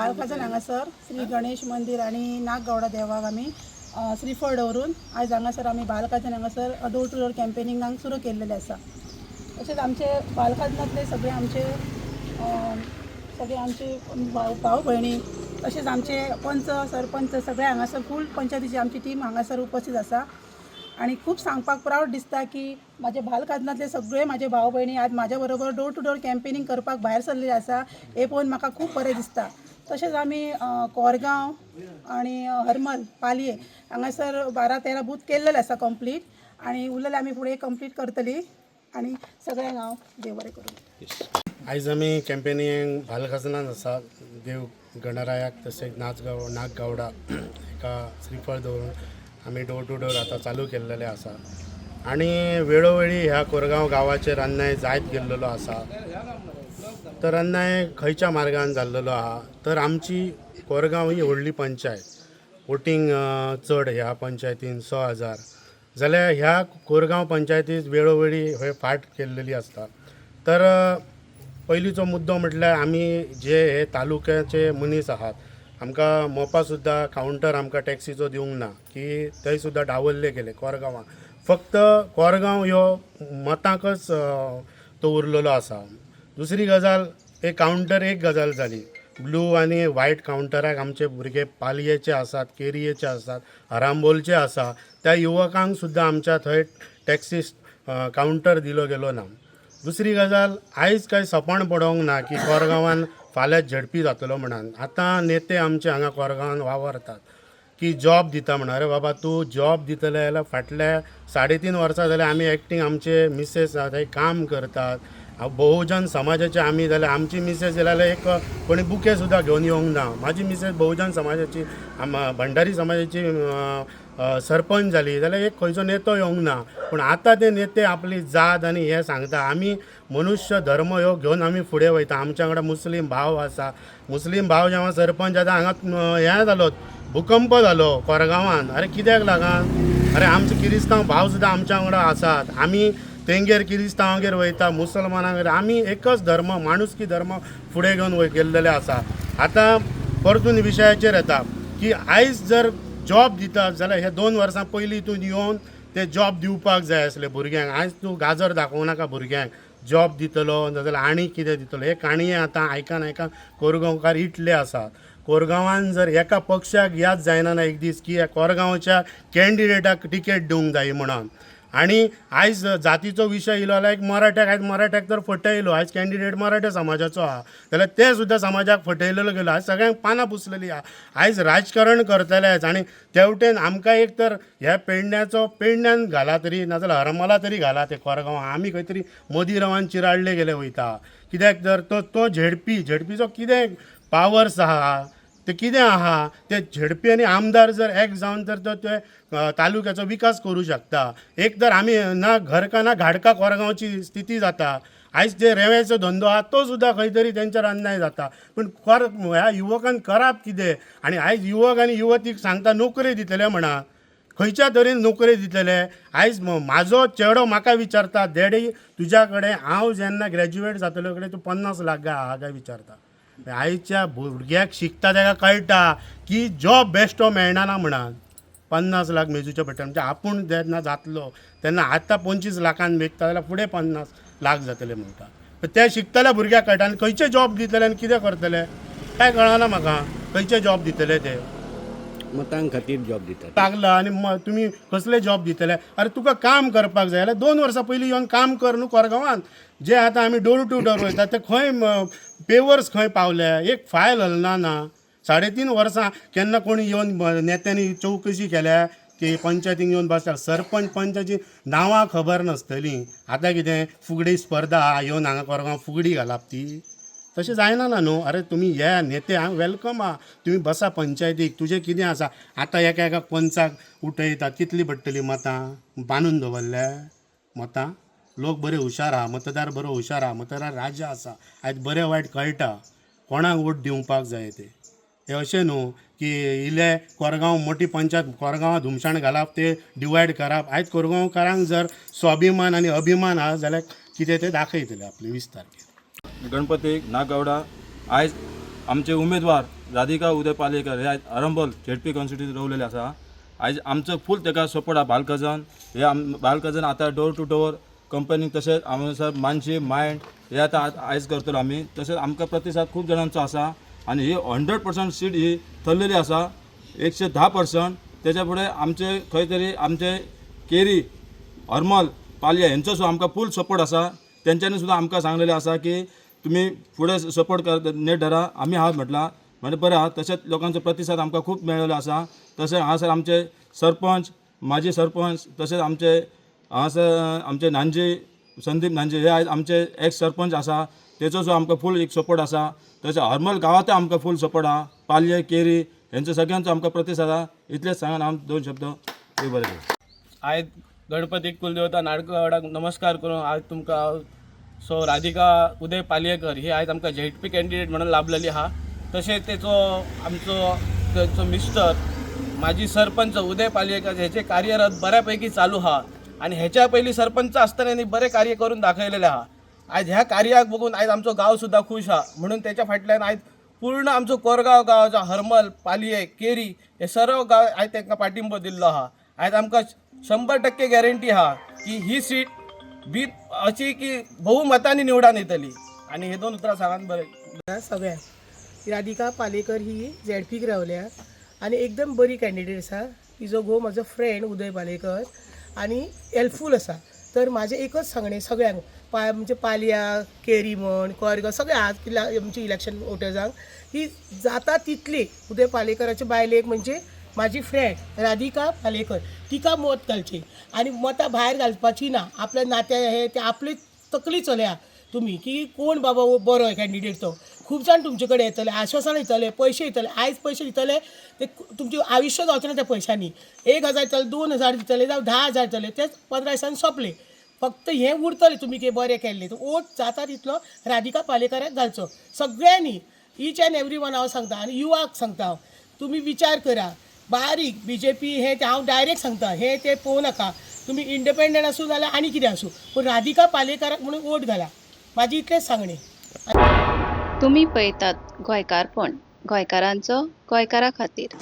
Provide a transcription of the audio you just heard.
बालखाजन हांगासर श्री गणेश मंदिर आणि नागगावडा देवाक आमी श्रीफळ दवरून आज हांगासर आमी बालखाजन हांगासर डोर टू डोर कॅम्पेनिंगाक सुरू केल्लेले आसा। तशेंच आमचे बालखाजनातले सगळे आमचे भाव भयणी तशेंच आमचे पंच सरपंच सगळे हांगासर फूल पंचायतीची आमची टीम हांगासर उपस्थित आसा। आणि खूप सांगपाक प्राऊड दिसता की माझे बालखाजनातले सगळे माझे भाव भयणी आज माझ्या बरोबर डोर टू डोर कॅम्पेनिंग करपाक भायर सरलेले आसा। हे पळोवन म्हाका खूप बरें दिसता। तशेंच आमी कोरगांव आणि हरमल पालये हांगासर 12-13 बूथ केल्लेले आसा कंप्लीट आणि उरलेले आमी फुडें कंप्लीट करतली आणि सगळ्यांक हांव देव बरें करूं। आयज आमी कॅम्पेनिंग बालखाजनान आसा देव गणरायाक तशेंच नागगावडा एका श्रीफळ दवरून आमी डोर टू डोर आतां चालू केल्लेले आसा आणि वेळोवेळी ह्या कोरगांव गांवाचेर अन्याय जायत गेल्लेलो आसा। तर अन्याय खंयच्या मार्गान जाल्लेलो आहा तर आमची कोरगांव ही व्हडली पंचायत वोटींग चड ह्या पंचायतीन 6,000 जाल्यार ह्या कोरगांव पंचायतीत वेळोवेळी हे फाट केल्लेली आसता। तर पयलींचो मुद्दो म्हटल्यार आमी जे हे तालुक्याचे मनीस आहात आमकां मोपा सुद्दां कावंटर आमकां टॅक्सीचो दिवंक ना की थंय सुद्दां डावल्ले गेले कोरगांवां। फक्त कोरगांव ह्यो मतांकच तो उरलेलो आसा। दुसरी गजाल एक कावंटर एक गजाल जाली ब्लू आनी व्हायट कावंटराक आमचे भुरगे पालयेचे आसात, केरयेचे आसात, आरांबोलचे आसा त्या युवकांक सुद्दां आमच्या थंय टॅक्सी कावंटर दिलो गेलो ना। दुसरी गजाल आयज कांय सपन पडोंक ना की कोरगांवान फाल्यां झडपी जातलो म्हणून। आतां नेते आमचे हांगा कोरगांवान वावरतात की जॉब दिता म्हणून। अरे बाबा तूं जॉब दितले जाल्यार फाटल्या 3.5 वर्सां जाल्यार आमी एक्टींग आमचे मिसेस थंय काम करतात। बहुजन समाजाचे आमी जाल्यार आमची मिसेस जाल्यार एक कोणी बुके सुद्दां घेवन येवंक ना। म्हाजी मिसेस बहुजन समाजाची भंडारी समाजाची सरपंच जाली जाल्यार एक खंयचो नेतो येवंक ना। पूण आतां ते नेते आपली जात आनी हे सांगता आमी मनुष्य धर्म ह्यो घेवन आमी फुडें वयता। आमच्या वांगडा मुस्लीम भाव आसा। मुस्लीम भाव जेव्हा सरपंच आतां हांगा हें जालो भुकंप जालो कोरगांवान। अरे कित्याक लागून? अरे आमचे किरिस्तांव भाव सुद्दां आमच्या वांगडा आसात। आमी तेंगेर किरिस्तांवांगेर वयता, मुसलमानांगेर आमी एकच धर्म माणुसकी धर्म फुडें घेवन गेल्लेले आसा। आतां परतून विशयाचेर येता की आयज जर जॉब दितात जाल्यार हे 2 वर्सां पयलीं तूं येवन ते जॉब दिवपाक जाय आसले भुरग्यांक। आयज तूं गाजर दाखोवं नाका भुरग्यांक जॉब दितलो जाल्यार आनी कितें दितलो। हे काणये आतां आयकान कोरगांवकार इटले आसात। कोरगांवान जर एका पक्षाक याद जायना ना एक दीस की कोरगांवच्या कॅन्डिडेटाक टिकेट दिवंक जाय म्हणून। आणि आयज जातीचो विशय येयलो जाल्यार एक मराठ्याक तर फटयलो। आयज कॅन्डिडेट मराठा समाजाचो आहा जाल्यार ते सुद्दां समाजाक फटयलेलो गेलो। आयज सगळ्यांक पानां पुसलेली आहा। आयज राजकारण करतलेच आनी तेवटेन आमकां एक तर ह्या पेडण्यान घाला तरी नाजाल्यार हरमला तरी घाला ते कोरगांव। आमी खंय तरी मोदी रावान चिराडले गेले वयता। कित्याक तर तो झेडपीचो कितें पावर्स आहा ते कितें आहा ते झेडपी आनी आमदार जर एक जावन तर ते तालुक्याचो विकास करूं शकता। एक तर आमी ना घरका ना घाडका कोरगांवची स्थिती जाता। आयज जे रेंवेचो धंदो आहा तो सुद्दां खंय तरी तेंचेर अन्याय जाता। पूण ह्या युवकांक करप कितें? आनी आयज युवक आनी युवतीक सांगता नोकरी दितले म्हणा। खंयच्या तरेन नोकरी दितले? आयज म्हाजो चेडो म्हाका विचारता डॅडी तुज्या कडेन हांव जेन्ना ग्रॅज्युएट जातलो कडेन तूं 50 लाख आहा काय विचारता। आयच्या भुरग्याक शिकता ताका कळटा की जॉब बेश्टो मेळना ना म्हणून 50 लाख मेजूचे पडटा। म्हणजे आपूण जेन्ना जातलो तेन्ना आतां 25 लाखान विकता जाल्यार फुडें 50 लाख जातले म्हणटा। ते शिकतल्या भुरग्याक कळटा आनी खंयचे जॉब दितले आनी कितें करतले काय कळना म्हाका। खंयचे जॉब दितले ते मतां खातीर जॉब दितात लागला आनी तुमी कसले जॉब दितले? अरे तुका काम करपाक जाय जाल्यार 2 वर्सां पयलीं येवन काम कर न्हू कोरगांवान। जे आतां आमी डोर टू डोर वयता ते खंय पेवर्स खंय पावले? एक फायल हलना ना। 3.5 वर्सां केन्ना कोणी येवन नेत्यांनी चवकशी केल्या की पंचायतीक येवन बसता? सरपंच पंचाची नांवां खबर नासतलीं। आतां कितें फुगडी स्पर्धा येवन हांगा कोरगांव फुगडी घालप ती तशें जायना ना न्हू। अरे तुमी हे नेते हांव वेलकम आहा तुमी बसा पंचायतीक तुजें कितें आसा। आतां एका पंचाक उठयतात कितली पडटली मतां बांदून दवरल्या मतां। लोक बरे हुशार आहा मतदार बरो हुशार आहा मतदार राजा आसा। आयज बरें वायट कळटा कोणाक वोट दिवपाक जाय ते। हे अशें न्हू की इले कोरगांव मोठी पंचायत कोरगांवां धुमशाण घालप ते डिवायड करप। आयज कोरगांवकारांक जर स्वाभिमान आनी अभिमान आहा जाल्यार कितें ते दाखयतले आपले 20 तारखेर। गणपतीक नागगावडा आयज आमचे उमेदवार राधिका उदय पालयेकर हे आयज आरंबोल झेडपी कॉन्स्टिट्युन्सी रावलेले आसा. आयज आमचो फूल तेका सपोर्ट आहा. बालकजन हे बालकजन आतां डोर टू डोर कंपनीक तशेंच हांगासर मानशी मायंड हे आतां आयज करतलो आमी. तशेंच आमकां प्रतिसाद खूब जाणांचो आसा आनी ही 100% सीट ही थरलेली आसा 110%. तेच्या फुडें आमचे खंय तरी आमचे केरी हरमल पालये हेंचो सुद्दां आमकां फूल सपोर्ट आसा. तेंच्यांनी सुद्दां आमकां सांगलेलें आसा की तुमी फुडें सपोर्ट कर नेट धरा आमी आहात म्हटलां. म्हणजे बरें आहा. तशेंच लोकांचो प्रतिसाद आमकां खूब मेळिल्लो आसा. तशें हांगासर आमचे सरपंच माजी सरपंच तशेंच आमचे हांगासर आमचे नांजे संदीप नांजे हे आयज आमचे एक्स सरपंच आसा. तेचो सुद्दां आमकां फूल एक सपोर्ट आसा. तशें हरमल गांवांतूय आमकां फूल सपोर्ट आहा. पालये केरी हेंचो सगळ्यांचो आमकां प्रतिसाद आहा. इतलेंच सांगून हांव 2 शब्द देव बरें करूं. आयज गणपतीक कुलदेवता नाडगोडाक नमस्कार करून आज तुमकां सो राधिका उदय पालयेकर ही आयज आमकां झेडपी कॅन्डिडेट म्हणून लाभलेली आहा. तशेंच तेचो मिस्टर माजी सरपंच उदय पालयेकर हेचे कार्यरत बऱ्यापैकी चालू आहा आणि ह्याच्या पयलीं सरपंच आसतना त्यांनी बरे कार्य करून दाखयलेले आहा. आयज ह्या कार्याक बघून आयज आमचो गांव सुद्दां खुश आहा. म्हणून त्याच्या फाटल्यान आयज पूर्ण आमचो कोरगांव गांवाचो हरमल पालये केरी हे सर्व गांव आयज तांकां पाठिंबो दिल्लो आहा. आयज आमकां 100% गॅरंटी आहा की ही सीट बी अशी की बहुमतांनी निवडान येतली. आणि हे 2 उतरां सांगान बरें. सगळ्यांक राधिका पालयेकर ही झेडपीक रावल्या आणि एकदम बरी कॅन्डिडेट आसा. तिजो घोव म्हजो फ्रेंड उदय पालयेकर आणि हेल्पफूल आसा. तर म्हाजें एकच सांगणें सगळ्यांक म्हणजे पालया केरी म्हण कोरगांव सगळ्या आमच्या इलेक्शन वोटर्सांक की जाता तितली उदय पालयेकराच्या बायलेक म्हणजे माझी फ्रेंड राधिका पालयेकर तिका मत घालची आणि मतां भायर घालपाची ना. आपल्या नात्या हे ते आपली तकली चल्या तुम्ही की कोण बाबा बरो कॅन्डिडेट तो. खूब जाण तुमचे कडेन येतले आश्वासन दितले पयशे दितले. आयज पयशे दितले ते तुमचे आयुश्य जावचें ना त्या पयशांनी. 1,000 दितले 2,000 दितले जावं 10,000 दितले तेच 15 दिसांनी सोंपले. फक्त हें उरतलें तुमी की बरें केल्लें. वोट जाता तितलो राधिका पालयेकराक घालचो सगळ्यांनी. ईच अँड एवरी वन हांव सांगता आनी युवाक सांगता हांव तुमी विचार करा. बारीक BJP हे हांव डायरेक्ट सांगता हे ते पळोवं नाका. तुमी इंडिपेंडंट आसूं जाल्यार आनी कितें आसूं पूण राधिका पालयेकराक म्हणून वोट घाला. म्हाजी इतलेंच सांगणें. तुम्ही पळयतात गोंयकारपण गोंयकारांचो गोंयकारा खातीर.